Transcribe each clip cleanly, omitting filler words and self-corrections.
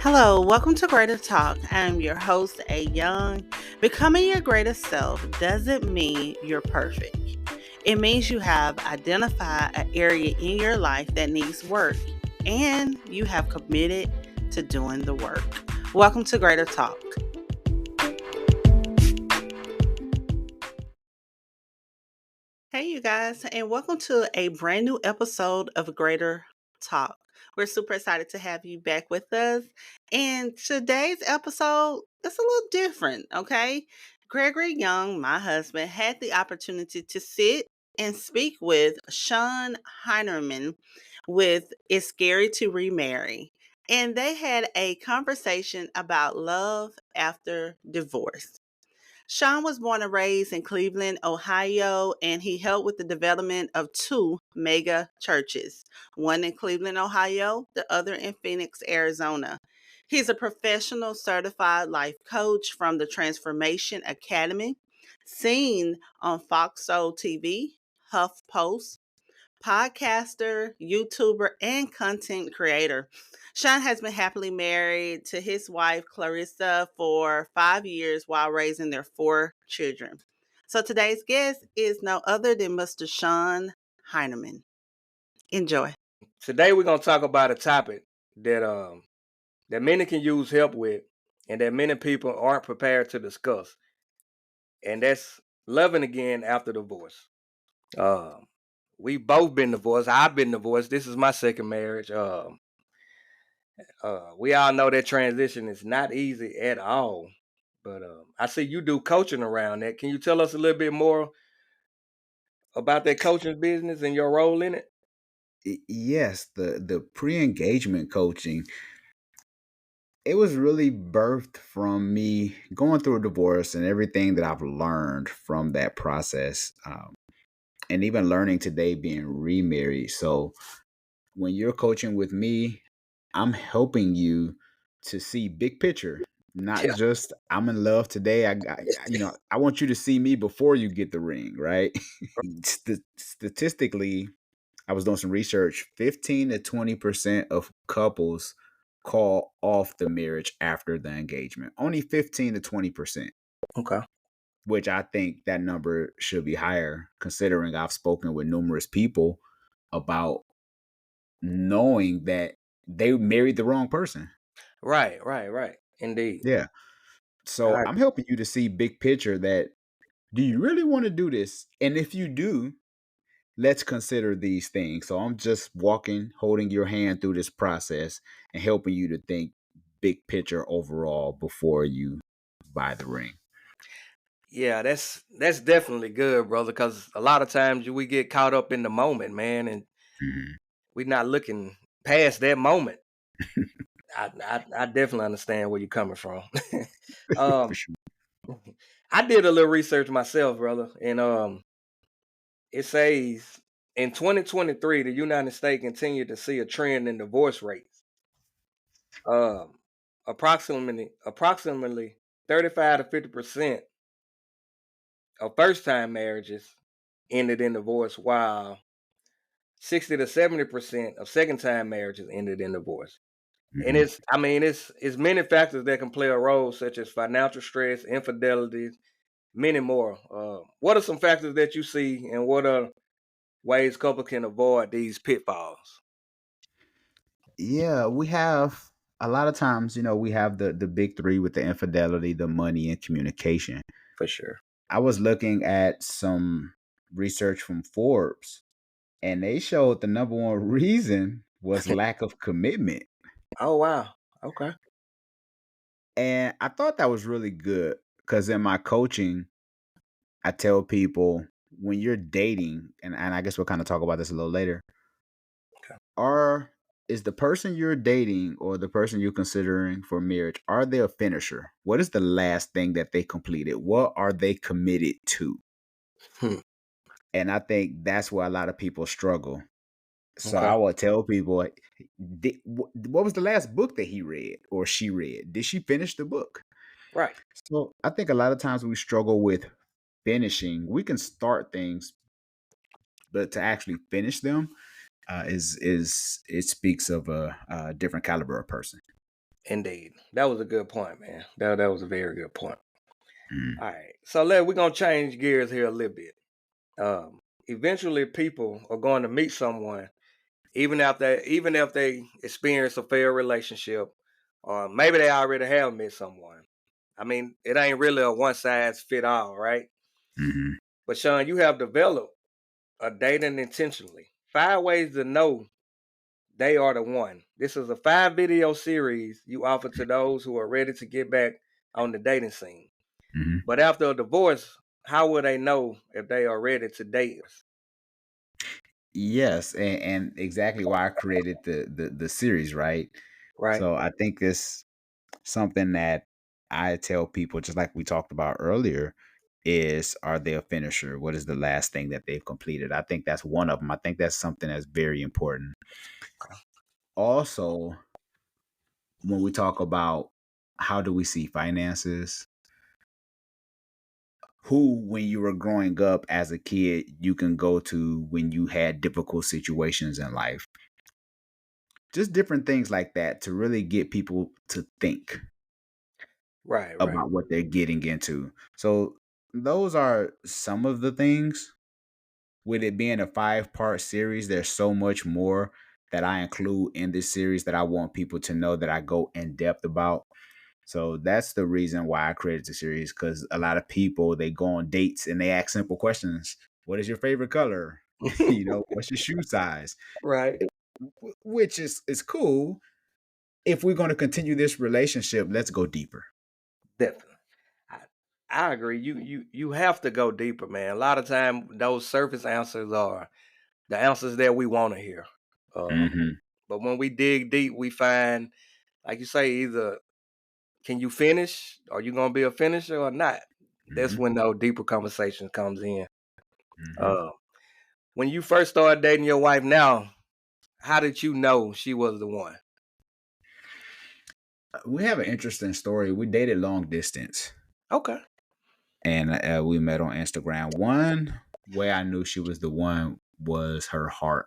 Hello, welcome to Greater Talk. I'm your host, A Young. Becoming your greatest self doesn't mean you're perfect. It means you have identified an area in your life that needs work and you have committed to doing the work. Welcome to Greater Talk. Hey, you guys, and welcome to a brand new episode of Greater Talk. We're super excited to have you back with us. And today's episode is a little different, okay? Gregory Young, my husband, had the opportunity to sit and speak with Shon Hyneman with It's Scary to Remarry. And they had a conversation about love after divorce. Sean was born and raised in Cleveland, Ohio, and he helped with the development of two mega churches, one in Cleveland, Ohio, the other in Phoenix, Arizona. He's a professional certified life coach from the Transformation Academy, seen on Fox Soul TV, HuffPost, podcaster, YouTuber, and content creator. Sean has been happily married to his wife, Clarissa, for 5 years while raising their four children. So today's guest is no other than Mr. Shon Hyneman. Enjoy. Today we're gonna talk about a topic that many can use help with, and that many people aren't prepared to discuss, and that's loving again after divorce. Um, we've both been divorced. I've been divorced. This is my second marriage. We all know that transition is not easy at all. But I see you do coaching around that. Can you tell us a little bit more about that coaching business and your role in it? Yes, the pre-engagement coaching, it was really birthed from me going through a divorce and everything that I've learned from that process, and even learning today being remarried. So when you're coaching with me, I'm helping you to see big picture, not Yeah. just I'm in love today. I want you to see me before you get the ring, right? Statistically, I was doing some research. 15 to 20% of couples call off the marriage after the engagement. Only 15 to 20%, Okay. which I think that number should be higher considering I've spoken with numerous people about knowing that they married the wrong person. Right. Indeed. Yeah. So I, I'm helping you to see big picture that do you really want to do this? And if you do, let's consider these things. So I'm just walking, holding your hand through this process and helping you to think big picture overall before you buy the ring. Yeah, that's definitely good, brother. Because a lot of times we get caught up in the moment, man, and Mhm. we're not looking past that moment. I definitely understand where you're coming from. For um, sure. I did a little research myself, brother, and it says in 2023, the United States continued to see a trend in divorce rates. Um, approximately 35 to 50% of first time marriages ended in divorce, while 60 to 70% of second time marriages ended in divorce. And Mhm. it's many factors that can play a role, such as financial stress, infidelity, many more. What are some factors that you see, and what are ways couple can avoid these pitfalls? Yeah, we have a lot of times, we have the big three with the infidelity, the money, and communication. For sure. I was looking at some research from Forbes, and they showed the number one reason was lack of commitment. Oh wow. Okay. And I thought that was really good because in my coaching, I tell people when you're dating, and I guess we'll kind of talk about this a little later, Okay. are is the person you're dating or the person you're considering for marriage, are they a finisher? What is the last thing that they completed? What are they committed to? Hmm. And I think that's where a lot of people struggle. So Okay. I will tell people, what was the last book that he read or she read? Did she finish the book? Right. So I think a lot of times we struggle with finishing. We can start things, but to actually finish them is it speaks of a different caliber of person. Indeed. That was a good point, man. That was a very good point. Mm, All right. So we're gonna change gears here a little bit. Eventually people are going to meet someone, even if they experience a failed relationship, or maybe they already have met someone. I mean, it ain't really a one size fit all, right? mhm. But Shon, you have developed a dating intentionally. 5 ways to know they are the one. This is a 5 video series you offer to those who are ready to get back on the dating scene. Mhm. But after a divorce, how will they know if they are ready to date? Yes, and exactly why I created the series, right? Right? So I think it's something that I tell people, just like we talked about earlier, is are they a finisher? What is the last thing that they've completed? I think that's one of them. I think that's something that's very important. Also, when we talk about how do we see finances, who, when you were growing up as a kid, you can go to when you had difficult situations in life. Just different things like that to really get people to think Right, right. about what they're getting into. So those are some of the things. With it being a 5-part series, there's so much more that I include in this series that I want people to know that I go in depth about. So that's the reason why I created the series, because a lot of people, they go on dates and they ask simple questions. What is your favorite color? What's your shoe size? Right. Which is cool. If we're going to continue this relationship, let's go deeper. Definitely. I, I agree. You have to go deeper, man. A lot of time those surface answers are the answers that we want to hear. Hmm. But when we dig deep, we find, like you say, either can you finish? Are you gonna be a finisher or not? That's Hmm. when those deeper conversation comes in. Hmm. Uh, when you first started dating your wife, now, how did you know she was the one? We have an interesting story. We dated long distance, Okay. and we met on Instagram. One way I knew she was the one was her heart.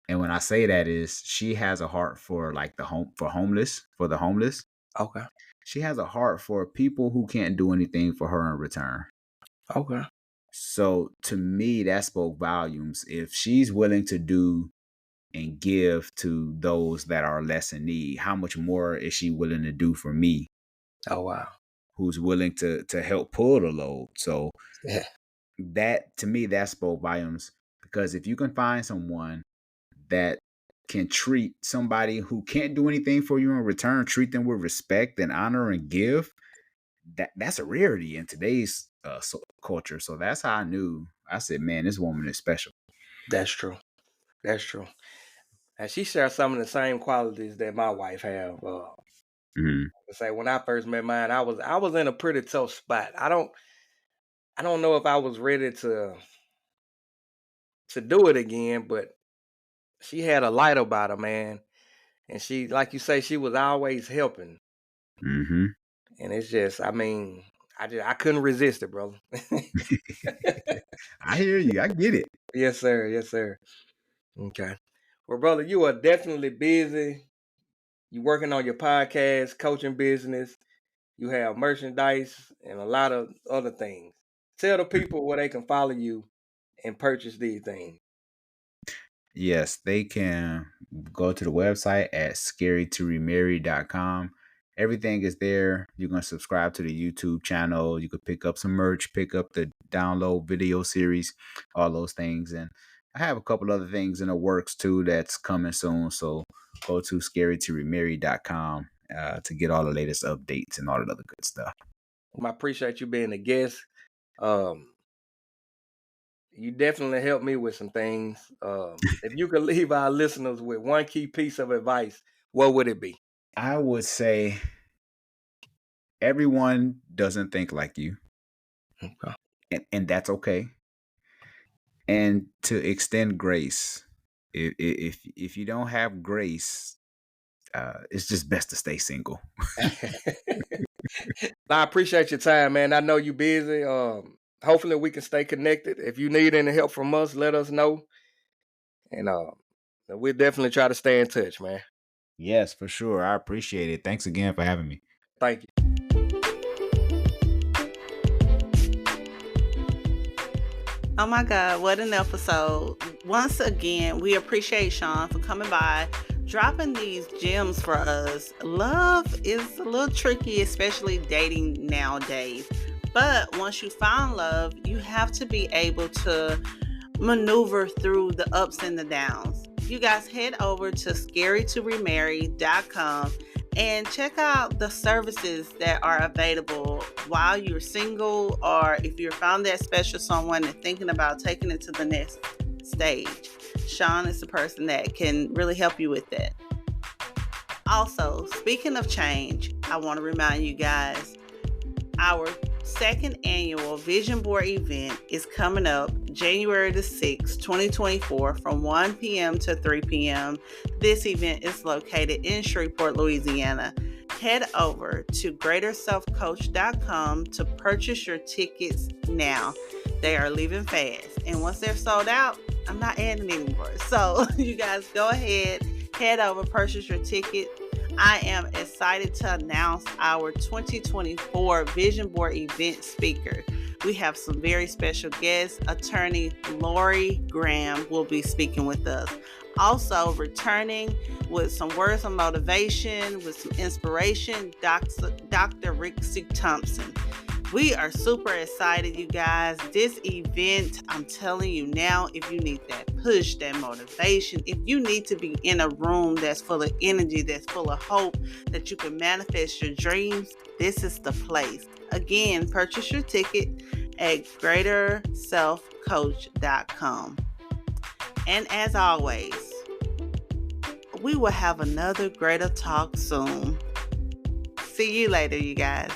And when I say that is she has a heart for like for the homeless. Okay. She has a heart for people who can't do anything for her in return. Okay. So to me, that spoke volumes. If she's willing to do and give to those that are less in need, how much more is she willing to do for me, Oh wow. who's willing to help pull the load? So Yeah. that, to me, that spoke volumes, because if you can find someone that can treat somebody who can't do anything for you in return, treat them with respect and honor and give, that's a rarity in today's culture. So that's how I knew. I said, man, this woman is special. That's true. That's true. And she shares some of the same qualities that my wife have. Mhm. To say when I first met mine, I was in a pretty tough spot. I don't know if I was ready to do it again, but she had a light about her, man. And she, like you say, she was always helping. Mhm. And it's just, I mean, I couldn't resist it, brother. I hear you. I get it. Yes, sir. Yes, sir. Okay. Well, brother, you are definitely busy. You working on your podcast, coaching business. You have merchandise and a lot of other things. Tell the people where they can follow you and purchase these things. Yes, they can go to the website at scarytoremarry.com. Everything is there. You can subscribe to the YouTube channel. You could pick up some merch, pick up the download video series, all those things. And I have a couple other things in the works too that's coming soon. So go to scarytoremarry.com to get all the latest updates and all that other good stuff. I appreciate you being a guest. Um, you definitely helped me with some things. If you could leave our listeners with one key piece of advice, what would it be? I would say everyone doesn't think like you, Okay. and that's okay. And to extend grace. If you don't have grace, it's just best to stay single. I appreciate your time, man. I know you're busy. Hopefully we can stay connected. If you need any help from us, let us know. And we'll definitely try to stay in touch, man. Yes, for sure. I appreciate it. Thanks again for having me. Thank you. Oh my God, what an episode. Once again, we appreciate Shon for coming by, dropping these gems for us. Love is a little tricky, especially dating nowadays. But once you find love, you have to be able to maneuver through the ups and the downs. You guys head over to scarytoremarry.com and check out the services that are available while you're single, or if you're found that special someone and thinking about taking it to the next stage. Shon is the person that can really help you with that. Also, speaking of change, I want to remind you guys, our second annual Vision Board event is coming up January the 6th, 2024 from 1 p.m. to 3 p.m. This event is located in Shreveport, Louisiana. Head over to greaterselfcoach.com to purchase your tickets now. They are leaving fast, and once they're sold out, I'm not adding anymore. So you guys go ahead, head over, purchase your ticket. I am excited to announce our 2024 Vision Board event speaker. We have some very special guests. Attorney Lori Graham will be speaking with us. Also returning with some words of motivation, with some inspiration, Dr. Rick C. Thompson. We are super excited, you guys. This event, I'm telling you now, if you need that push, that motivation, if you need to be in a room that's full of energy, that's full of hope, that you can manifest your dreams, this is the place. Again, purchase your ticket at greaterselfcoach.com. And as always, we will have another Greater Talk soon. See you later, you guys.